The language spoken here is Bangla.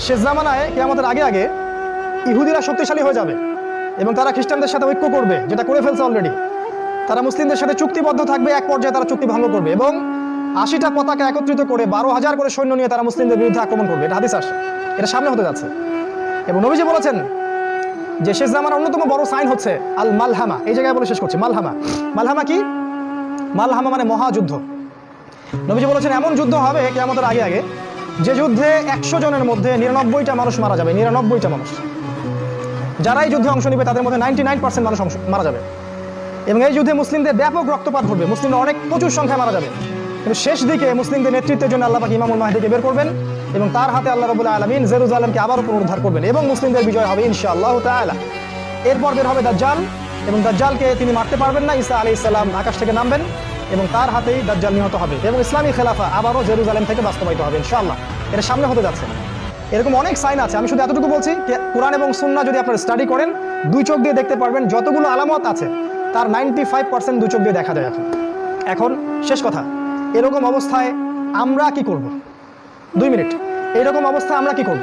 শেষ জামানায় কিয়ামতের আগে আগে ইহুদিরা শক্তিশালী হয়ে যাবে এবং তারা খ্রিস্টানদের সাথে ঐক্য করবে, যেটা করে ফেলছে অলরেডি। তারা মুসলিমদের সাথে চুক্তিবদ্ধ থাকবে, এক পর্যায়ে তারা চুক্তি ভঙ্গ করবে এবং 80টা পতাকা একত্রিত করে 12,000 করে সৈন্য নিয়ে তারা মুসলিমদের বিরুদ্ধে আক্রমণ করবে। এটা হাদিস আসে, এটা সামনে হতে যাচ্ছে। এবং নবীজি বলেছেন যে শেষ জামানার অন্যতম বড় সাইন হচ্ছে আল মালহামা। এই জায়গায় বলে শেষ করছি, মালহামা। মালহামা কি? মালহামা মানে মহাযুদ্ধ। নবীজি বলেছেন এমন যুদ্ধ হবে কিয়ামতের আগে আগে যে যুদ্ধে 100 জনের মধ্যে 99টা মানুষ মারা যাবে। 99টা মানুষ যারা এই যুদ্ধে অংশ নেবে তাদের মধ্যে 99% মানুষ মারা যাবে এবং এই যুদ্ধে মুসলিমদের ব্যাপক রক্তপাত ঘটবে, মুসলিমরা অনেক প্রচুর সংখ্যায় মারা যাবে। কিন্তু শেষ দিকে মুসলিমদের নেতৃত্বের জন্য আল্লাহ পাক ইমামুল মাহদিকে বের করবেন এবং তার হাতে আল্লাহ রাব্বুল আলামিন জেরুজালেমকে আবারও পুনরুদ্ধার করবেন এবং মুসলিমদের বিজয় হবে ইনশাআল্লাহ তাআলা। এরপর বের হবে দাজ্জাল এবং দাজ্জালকে তিনি মারতে পারবেন না। ঈসা আলাইহিস সালাম আকাশ থেকে নামবেন এবং তার হাতেই দাজ্জাল নিহত হবে এবং ইসলামী খেলাফা আবারও জেরুজালেম থেকে বাস্তবায়িত হবে ইনশাআল্লাহ। এটা সামনে হতে যাচ্ছে। এরকম অনেক সাইন আছে, আমি শুধু এতটুকু বলছি, কোরআন এবং সুন্নাহ যদি আপনারা স্টাডি করেন, দুই চোখ দিয়ে দেখতে পারবেন যতগুলো আলামত আছে তার 95% দুই চোখ দিয়ে দেখা যায়। এখন শেষ কথা, এরকম অবস্থায় আমরা কি করব? 2 মিনিট। এরকম অবস্থায় আমরা কি করব?